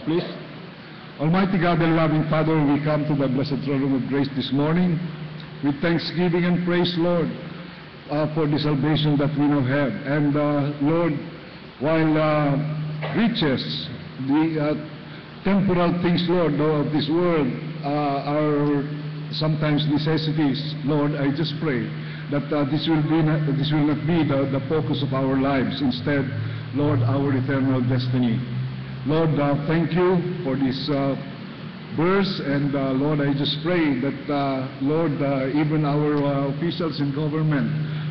please. Almighty God and loving Father, we come to the blessed throne room of grace this morning with thanksgiving and praise, Lord, for the salvation that we now have. And Lord, while riches, the temporal things, Lord, of this world are sometimes necessities, Lord, I just pray that this will not be the focus of our lives. Instead, Lord, our eternal destiny. Lord, thank you for this verse, and Lord, I just pray that, Lord, even our officials in government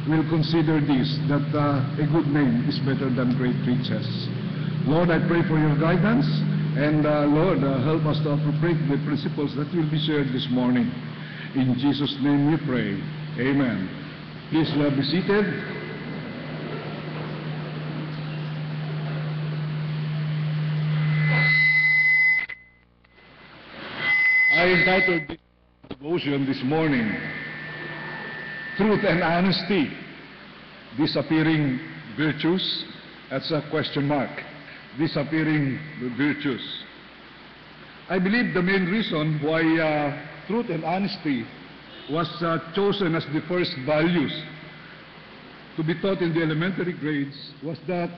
will consider this, that a good name is better than great riches. Lord, I pray for your guidance, and Lord, help us to appropriate the principles that will be shared this morning. In Jesus' name we pray. Amen. Please be seated. I entitled this devotion this morning, Truth and Honesty, Disappearing Virtues. That's a question mark. Disappearing virtues. I believe the main reason why truth and honesty was chosen as the first values to be taught in the elementary grades was that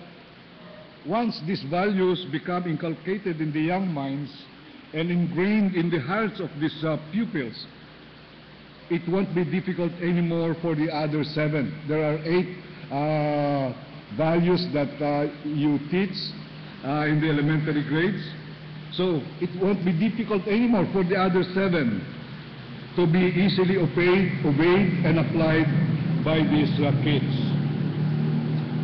once these values become inculcated in the young minds and ingrained in the hearts of these pupils, it won't be difficult anymore for the other 7. There are 8 values that you teach in the elementary grades. So it won't be difficult anymore for the other 7 to be easily obeyed and applied by these kids.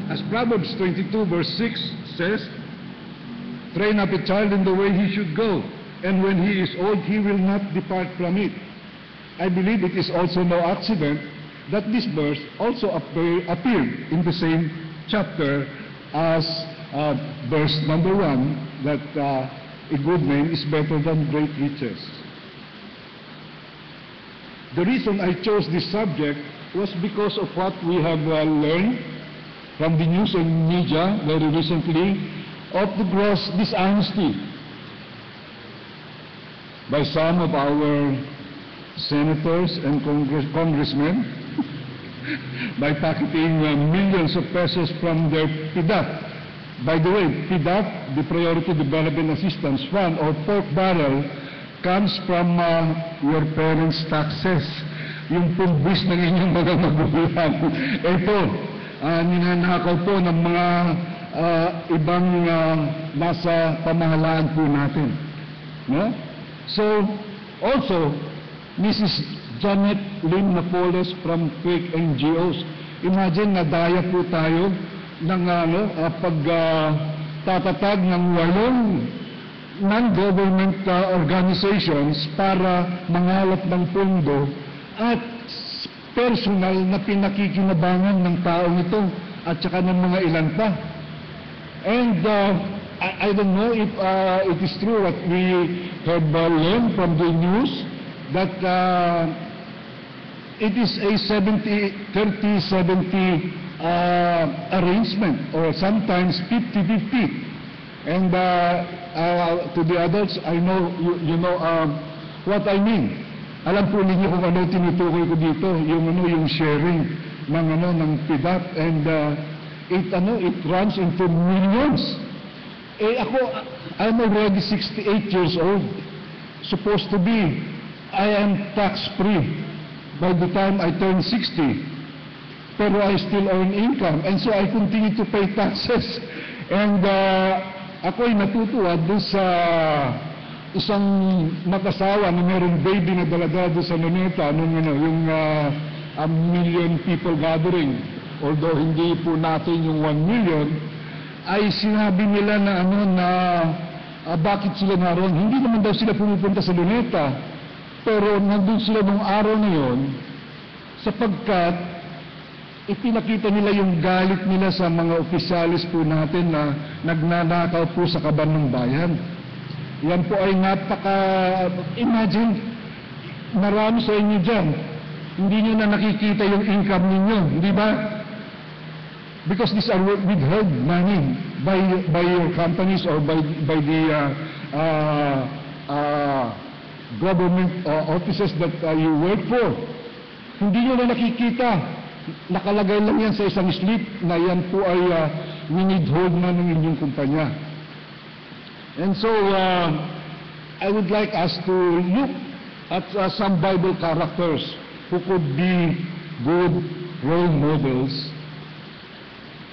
As Proverbs 22 verse 6 says, train up a child in the way he should go, and when he is old, he will not depart from it. I believe it is also no accident that this verse also appeared in the same chapter as verse number 1, that a good name is better than great riches. The reason I chose this subject was because of what we have learned from the news and media very recently of the gross dishonesty by some of our senators and congressmen by pocketing millions of pesos from their PDAP. By the way, PDAP, the Priority Development Assistance Fund, or pork barrel, comes from your parents' taxes. Yung pumbis ng inyong mga magulang. Ito, ninanakaw po ng mga ibang nasa pamahalaan po natin. No? So, also, Mrs. Janet Lim Napoles from fake NGOs. Imagine, nadaya po tayo ng pagtatatag ng 8 non-government organizations para mangalap ng pondo at personal na pinakikinabangan ng taong ito at saka ng mga ilan pa. And I don't know if it is true what we have learned from the news that it is a 30-70 arrangement, or sometimes 50-50. And to the adults, I know you know what I mean. Alam po ninyo kung ano tinutukoy ko dito, yung sharing ng PDAP, and it runs into millions. I'm already 68 years old. Supposed to be, I am tax-free by the time I turn 60. Pero I still earn income, and so I continue to pay taxes. And ako'y natutuwa doon sa isang mag-asawa na mayroong baby na dala-dala doon sa Luneta, yung million people gathering. Although hindi po natin yung 1 million, ay sinabi nila na bakit sila naroon. Hindi naman daw sila pumupunta sa Luneta, pero nandun sila nung araw na yon sapagkat ipinakita nila yung galit nila sa mga opisyalis po natin na nagnanakaw po sa kaban ng bayan. Yan po ay imagine, marami sa inyo dyan, hindi nyo na nakikita yung income ninyo, di ba? Because these are withheld money by your companies or by the uh, uh, government offices that you work for. Hindi nyo na nakikita. Nakalagay lang yan sa isang slip na yan po ay winidhold na ng inyong kumpanya. And so, I would like us to look at some Bible characters who could be good role models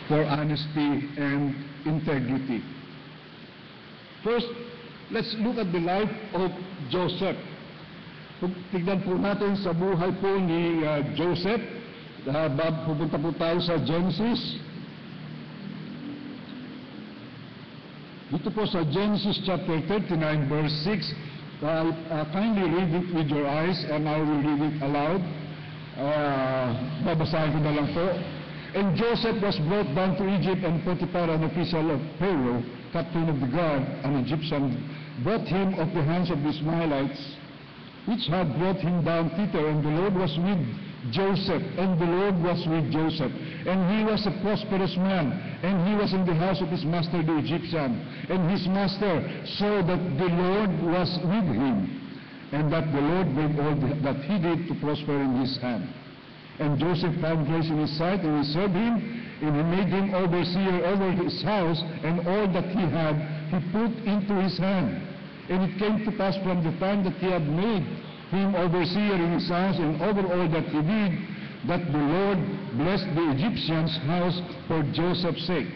for honesty and integrity. First, let's look at the life of Joseph. Tignan po natin sa buhay po ni Joseph. Pupunta po tayo sa Genesis. Dito po sa Genesis chapter 39 verse 6. Kindly read it with your eyes and I will read it aloud. Babasahin ko na lang po. And Joseph was brought down to Egypt, and Potiphar, an official of Pharaoh, captain of the guard, an Egyptian, brought him of the hands of the Ishmaelites, which had brought him down thither, and the Lord was with Joseph, and the Lord was with Joseph, and he was a prosperous man, and he was in the house of his master the Egyptian, and his master saw that the Lord was with him, and that the Lord made all that he did to prosper in his hand. And Joseph found grace in his sight, and he served him, and he made him overseer over his house, and all that he had he put into his hand. And it came to pass from the time that he had made him overseer in his house, and over all that he did, that the Lord blessed the Egyptian's house for Joseph's sake.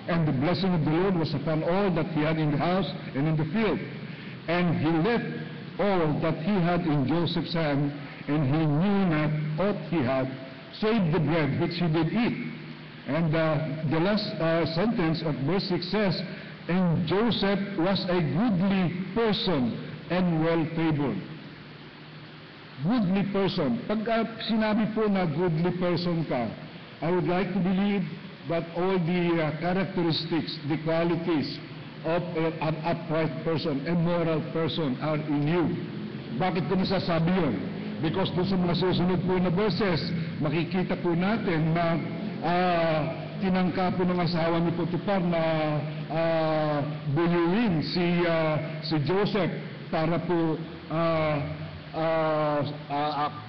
And the blessing of the Lord was upon all that he had in the house and in the field. And he left all that he had in Joseph's hand, and he knew not aught he had, save the bread which he did eat. And the last sentence of verse 6 says, and Joseph was a goodly person and well-favored. Goodly person. Pag sinabi po na goodly person ka, I would like to believe that all the characteristics, the qualities of an upright person, a moral person are in you. Bakit ko nasasabi yun? Because doon sa mga susunod po na verses, makikita po natin na tinangka po ng asawa ni Potiphar na buyuin si Joseph para po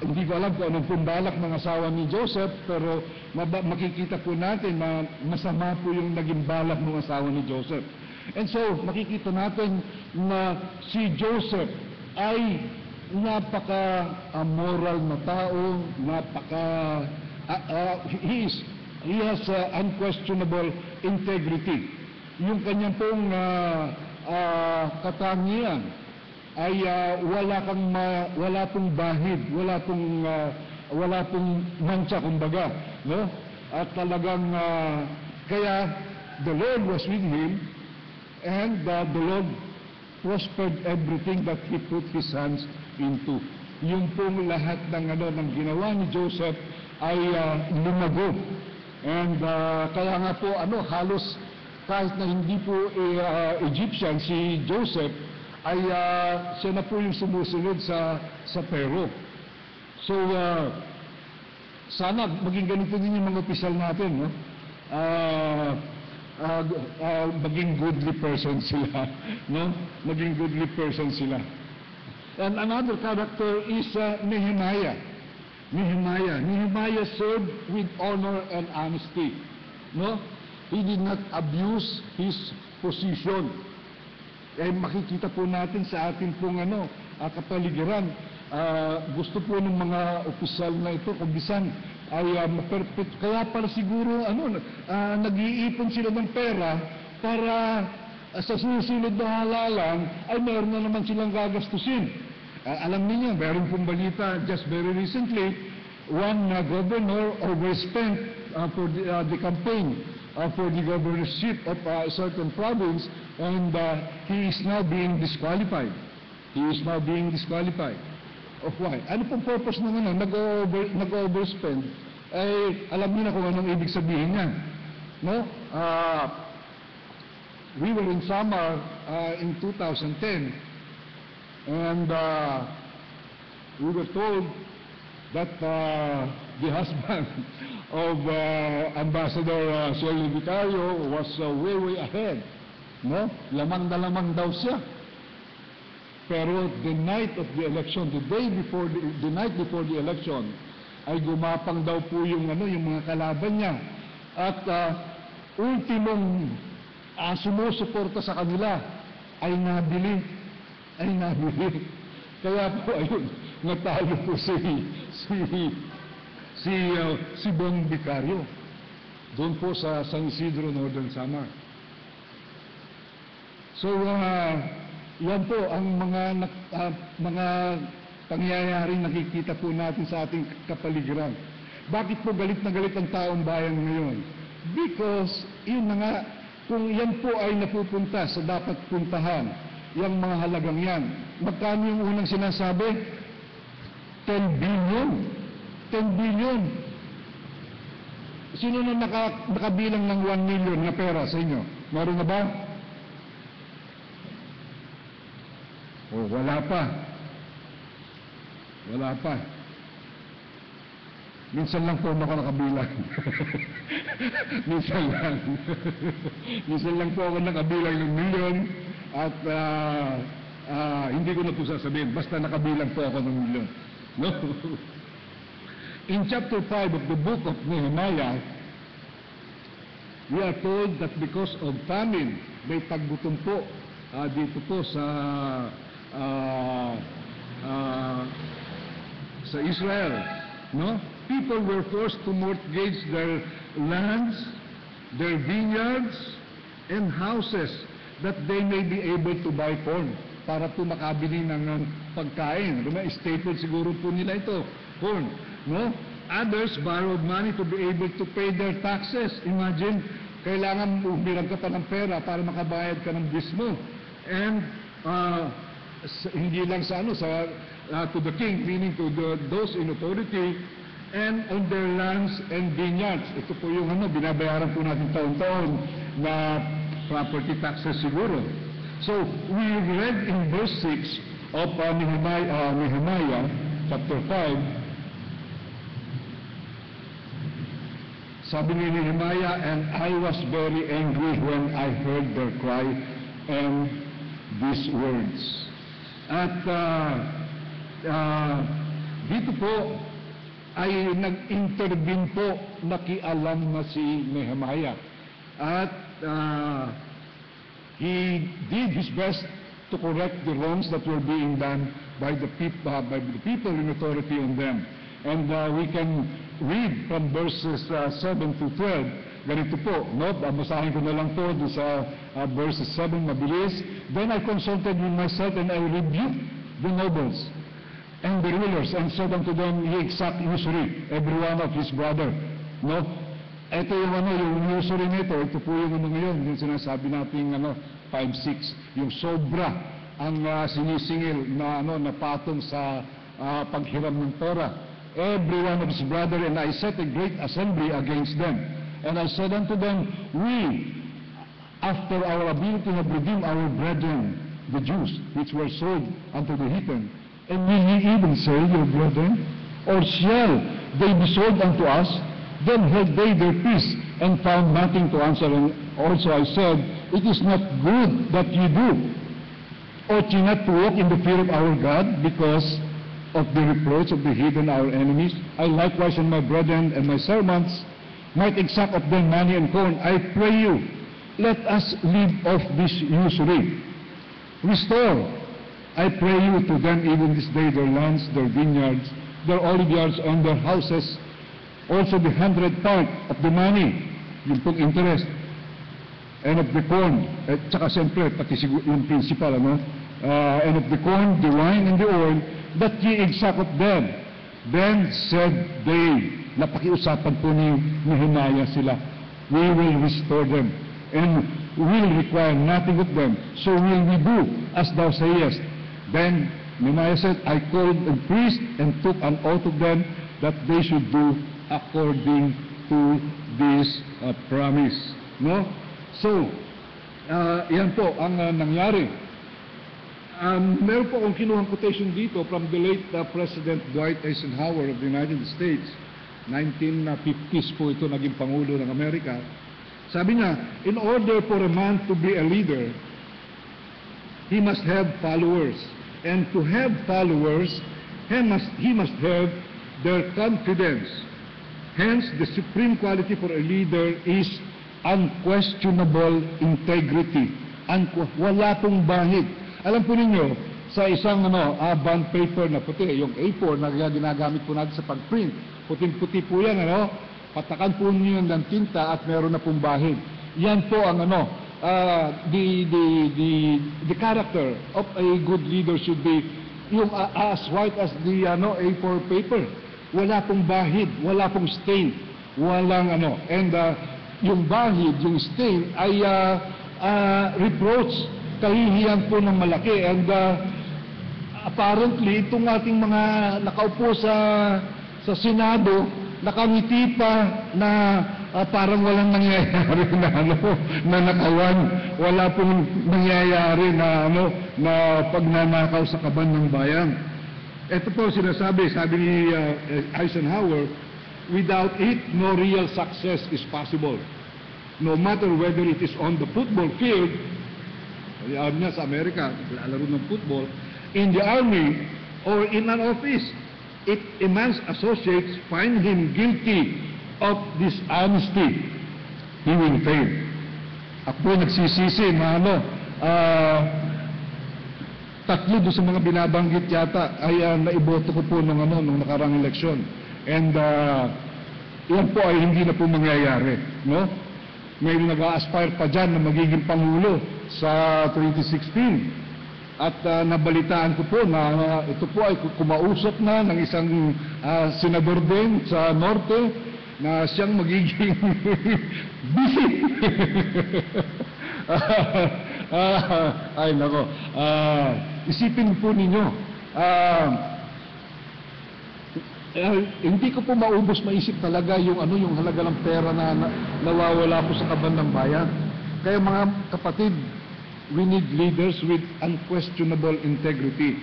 hindi ko alam kung anong pumbalak ng asawa ni Joseph, pero makikita po natin na masama po yung naging balak ng asawa ni Joseph. And so, makikita natin na si Joseph ay napaka-moral na tao, he has unquestionable integrity. Yung kanyang pong katangian ay wala pong bahid, wala pong mancha, kumbaga, no? At talagang kaya the Lord was with him, and the Lord prospered everything that he put his hands into. Yung pong lahat ng ginawa ni Joseph ay lumago. And kaya nga po halos kahit na hindi po Egyptian si Joseph ay siya na po yung sumusunod sa Pharaoh. So sana maging ganito din yung mga opisyal natin, no? Maging goodly person sila, no? Maging goodly person sila. And another character is Nehemiah. Nehemiah served with honor and honesty. No? He did not abuse his position. Makikita po natin sa ating pong kapaligiran. Gusto po ng mga opisyal na ito, kung bisan ay perfect. Kaya para siguro nag-iipon sila ng pera para sa susunod na halalan ay meron na naman silang gagastusin. Alam niyo, meron pong balita just very recently, one governor overspent for the campaign for the governorship of a certain province, and he is now being disqualified. Of why? Ano pong purpose ng nag-overspend? Alam niyo na kung anong ibig sabihin niya. No? We were in summer in 2010, and we were told that the husband of Ambassador Shirley Vicario was way ahead. No? Lamang na lamang daw siya. Pero the night of the election, the night before the election, ay gumapang daw po yung mga kalaban niya. At ultimong sumusuporta sa kanila ay nabili. Kaya po ayun, natalo po si Bong Vicario doon po sa San Isidro, Northern Samar. So, yan po ang mga pangyayaring nakikita po natin sa ating kapaligiran. Bakit po galit na galit ang taong bayan ngayon? Because, yun na nga, kung yan po ay napupunta sa dapat puntahan, yung mga halagang yan, magkano yung unang sinasabi? 10 billion. 10 billion. Sino na nakabilang ng 1 million na pera sa inyo? Meron na ba? Oh, wala pa. Wala pa. Minsan lang po ako nakabilang. Minsan lang. Minsan lang po ako nakabilang ng milyon at hindi ko na po sasabihin. Basta nakabilang po ako ng milyon. No? In chapter 5 of the book of Nehemiah, we are told that because of famine, may taggutom po dito po sa Israel, no? People were forced to mortgage their lands, their vineyards, and houses that they may be able to buy corn para po makabili ng pagkain. Staple siguro po nila ito, corn, no? Others borrowed money to be able to pay their taxes. Imagine, kailangan umiram ka pa ng pera para makabayad ka ng bills mo. And hindi lang to the king, meaning to those in authority, and on their lands and vineyards. Ito po yung binabayaran po natin taon-taon na property taxes siguro. So, we read in verse 6 of Nehemiah chapter 5, sabi ni Nehemiah, "And I was very angry when I heard their cry and these words." At dito po ay nag-intervene po, nakialam na si Nehemiah. At he did his best to correct the wrongs that were being done by the people in authority on them. And we can read from verses 7 to 12. Ganito po, no? Basahin ko na lang po sa verses 7, mabilis. "Then I consulted with myself and I rebuked the nobles and the rulers and said unto them, ye exact usury, every one of his brother." No? Ito yung usury nito, ito po yung ngayon, yung sinasabi natin 5-6, yung sobra ang sinisingil na patong sa paghiram ng pera. "Every one of his brother, and I set a great assembly against them. And I said unto them, we, after our ability, have redeemed our brethren, the Jews, which were sold unto the heathen. And will ye even sell your brethren? Or shall they be sold unto us? Then held they their peace, and found nothing to answer. And also I said, it is not good that ye do. Ought ye not to walk in the fear of our God, because of the reproach of the heathen, our enemies? I likewise and my brethren and my servants might exact of them money and corn. I pray you, let us leave off this usury. Restore, I pray you, to them even this day their lands, their vineyards, their oliveyards, and their houses, also the 100th part of the money," yung pong interest, "and of the corn," at saka siyempre, pati yung principal, "and of the corn, the wine, and the oil, that ye exact of them. Then said they," napakiusapan po ni Nehemiah sila, "we will restore them, and will require nothing of them. So will we do as thou sayest." Then Nehemiah said, "I called a priest and took an oath of them that they should do according to this promise." No? So, yan po ang nangyari. Meron po akong kinuhang quotation dito from the late President Dwight Eisenhower of the United States. 1950s po ito naging Pangulo ng Amerika. Sabi niya, in order for a man to be a leader, he must have followers. And to have followers, he must have their confidence. Hence, the supreme quality for a leader is unquestionable integrity. Wala pong bahid. Alam po ninyo, sa isang bond paper na puti, yung A4 na ginagamit po natin sa pag-print, puting-puti po yan, patakan po niyo ng tinta at meron na pong bahid. Yan po ang the character of a good leader should be yung as white as the A4 paper. Wala pong bahid, wala pong stain, walang and yung bahid, yung stain ay reproach, kahihiyan po ng malaki. And apparently itong ating mga nakaupo sa Senado, nakangiti pa na parang walang nangyayari na nakawan, wala pong nangyayari na na pagnanakaw sa kaban ng bayan. Ito po sinasabi, sabi ni Eisenhower, without it, no real success is possible. No matter whether it is on the football field, niya sa Amerika, lalaro ng football, in the army, or in an office, if a man's associates find him guilty of dishonesty, he will fail. Ako nagsisisi na tatlo doon sa mga binabanggit yata ay naiboto ko po nung nakarang eleksyon. And yan po ay hindi na po mangyayari. May nag-a-aspire pa dyan na magiging Pangulo sa 2016. At nabalitaan ko po na ito po ay kumausap na ng isang senador din sa Norte na siyang magiging busy. Ay nako, isipin po ninyo, hindi ko po maisip talaga yung halaga ng pera na nawawala po sa kaban ng bayan. Kaya mga kapatid, we need leaders with unquestionable integrity.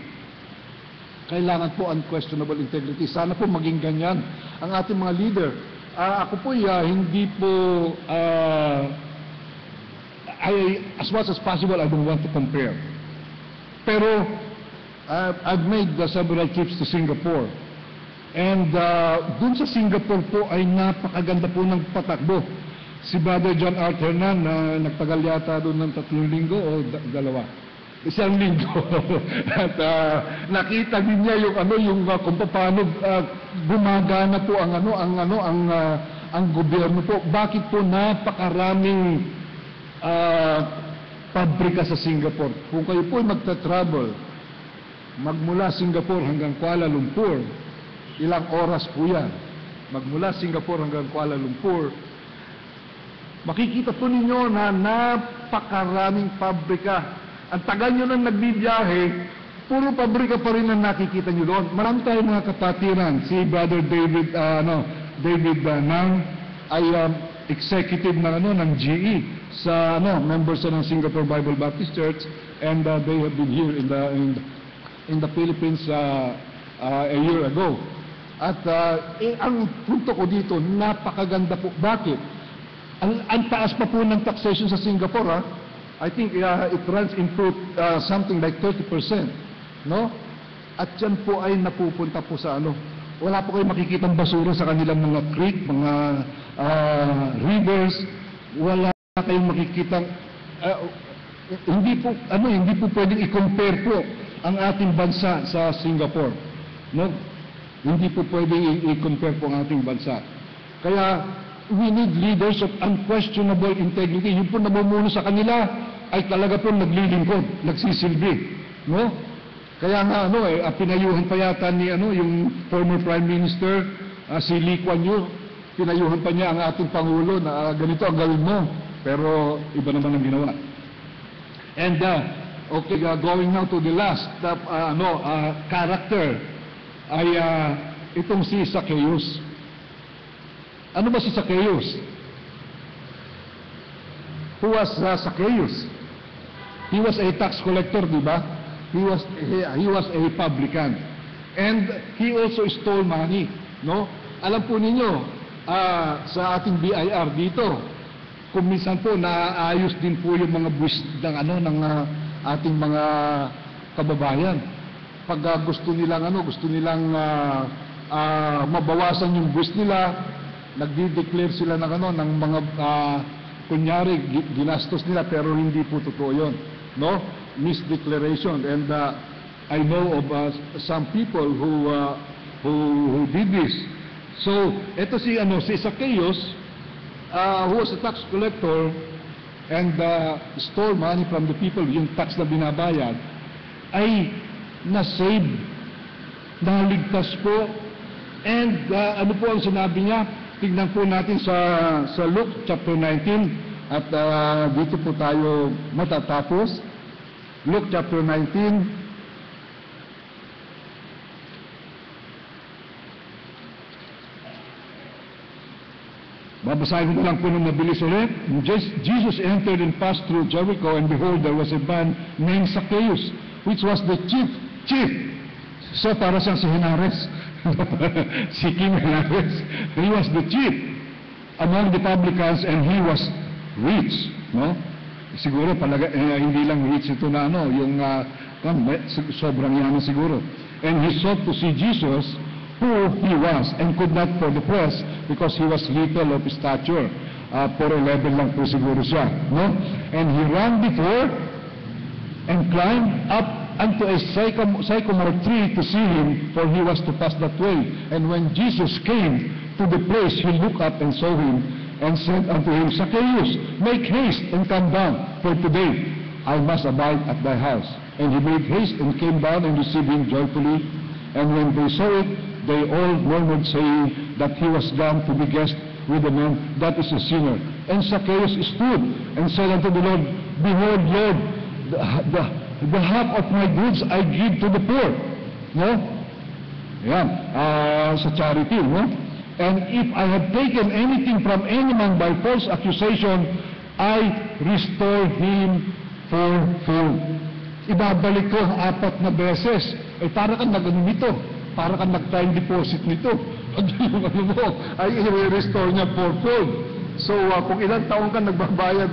Kailangan po unquestionable integrity. Sana po maging ganyan ang ating mga leader. Ako po hindi po as much as possible, I don't want to compare. Pero I've made several trips to Singapore. And dun sa Singapore po ay napakaganda po ng patakbo. Si Brother John R. Hernan na nagtagal yata doon ng 3 linggo o 2. 1 linggo. At nakita din niya yung kung paano gumagana po ang gobyerno po. Bakit po napakaraming pabrika sa Singapore? Kung kayo po magta-travel magmula Singapore hanggang Kuala Lumpur, ilang oras po yan? Magmula Singapore hanggang Kuala Lumpur, makikita po ninyo na napakaraming pabrika. Ang tagal nyo nang nagbibiyahe, puro pabrika pa rin ang nakikita nyo doon. Marami tayong mga kapatiran. Si Brother David Nang ay executive ng GE sa members ng Singapore Bible Baptist Church, and they have been here in the Philippines a year ago. At ang punto ko dito, napakaganda po. Bakit? Ang taas pa po ng taxation sa Singapore, I think it runs into something like 30%, no? At yan po ay napupunta po sa wala po kayo makikitang basura sa kanilang mga creek, mga rivers. Wala kayong makikitang hindi po pwedeng i-compare po ang ating bansa sa Singapore, no? Hindi po pwedeng i-compare po ang ating bansa. Kaya we need leaders of unquestionable integrity. Yung po namumuno sa kanila ay talaga po naglilingkod, nagsisilbi, no? Kaya nga pinayuhan pa yata ni yung former Prime Minister si Lee Kuan Yew, pinayuhan pa niya ang ating Pangulo na ganito ang gawin mo, pero iba naman ang ginawa. And going now to the last character ay itong si Zacchaeus. Ano ba si Zacchaeus? Who was Zacchaeus? He was a tax collector, di ba? He was a publican. And he also stole money, no? Alam po ninyo, sa ating BIR dito, kung minsan po naaayos din po yung mga buwis ng ating mga kababayan. pag gusto nilang mabawasan yung buwis nila, nagdi-declare sila ng mga kunyari ginastos nila pero hindi po totoo yun, no? Misdeclaration. And I know of some people who did this. So ito si Zacchaeus, who was a tax collector and stole money from the people, yung tax na binabayad, ay na-save, naligtas po. And ano po ang sinabi niya? Tignan po natin sa Luke chapter 19 at dito po tayo matatapos. Luke chapter 19. Babasahin ko lang po ng mabilis ulit. Jesus entered and passed through Jericho, and behold, there was a man named Zacchaeus, which was the chief. So para siyang si Henares. Si King Henares. He was the chief among the publicans, and he was rich. No? Siguro hindi lang rich ito na yung sobrang yaman siguro. And he sought to see Jesus, who he was, and could not for the press, because he was little of stature. 4'11" lang po siguro siya, no? And he ran before and climbed up unto a sycamore tree to see him, for he was to pass that way. And when Jesus came to the place, he looked up and saw him, and said unto him, Zacchaeus, make haste and come down, for today I must abide at thy house. And he made haste and came down and received him joyfully. And when they saw it, they all murmured, saying that he was gone to be guest with a man that is a sinner. And Zacchaeus stood and said unto the Lord, Behold, Lord, the half of my goods I give to the poor. No? Yan. Sa charity, no? And if I have taken anything from any man by false accusation, I restore him fourfold. Ibabalik ko 4 na beses. Para kang nito. Para kang nag-time deposit nito. Pag yung ay i-restore niya fourfold. So, kung ilang taon ka nagbabayad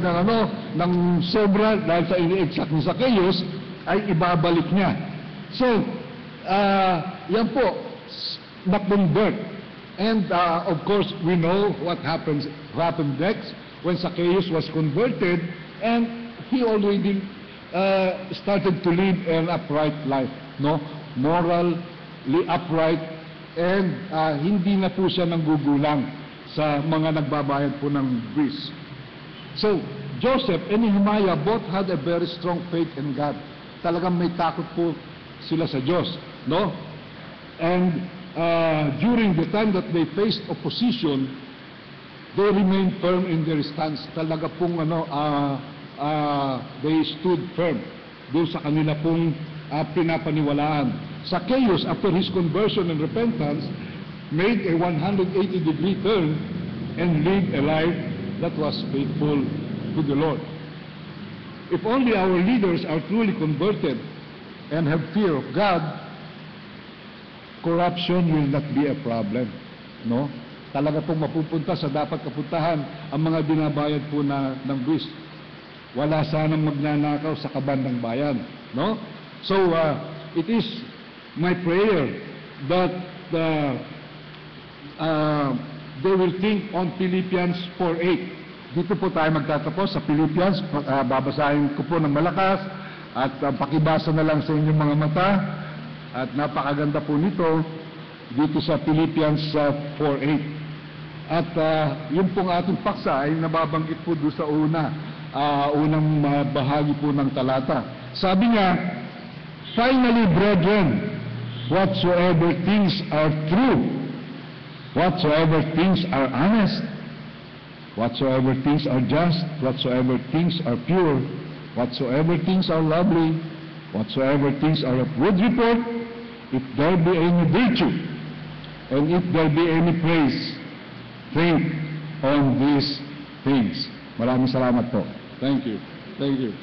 ng sobra dahil sa ini-exact ni Zacchaeus, ay ibabalik niya. So, yan po, na-convert. And, of course, we know what happened next when Zacchaeus was converted, and he already started to live an upright life, no? Morally upright, and hindi na po siya nanggugulang sa mga nagbabayad po ng buwis. So, Joseph and Nehemiah both had a very strong faith in God. Talagang may takot po sila sa Diyos, no? And during the time that they faced opposition, they remained firm in their stance. Talaga pong they stood firm doon sa kanila pong pinapaniwalaan. Zacchaeus, after his conversion and repentance, made a 180-degree turn and lived a life that was faithful to the Lord. If only our leaders are truly converted and have fear of God, corruption will not be a problem. No? Talaga pong mapupunta sa dapat kapuntahan ang mga binabayad po ng buwis. Wala sanang magnanakaw sa kabandang bayan. No? So, it is my prayer that they will think on Philippians 4:8. Dito po tayo magtatapos sa Philippians. Babasahin ko po ng malakas at pakibasa na lang sa inyong mga mata. At napakaganda po nito dito sa Philippians 4:8. At yun pong ating paksa ay nababanggit po doon sa unang bahagi po ng talata. Sabi niya, finally, brethren, whatsoever things are true, whatsoever things are honest, whatsoever things are just, whatsoever things are pure, whatsoever things are lovely, whatsoever things are of good report, if there be any virtue, and if there be any praise, think on these things. Maraming salamat po. Thank you. Thank you.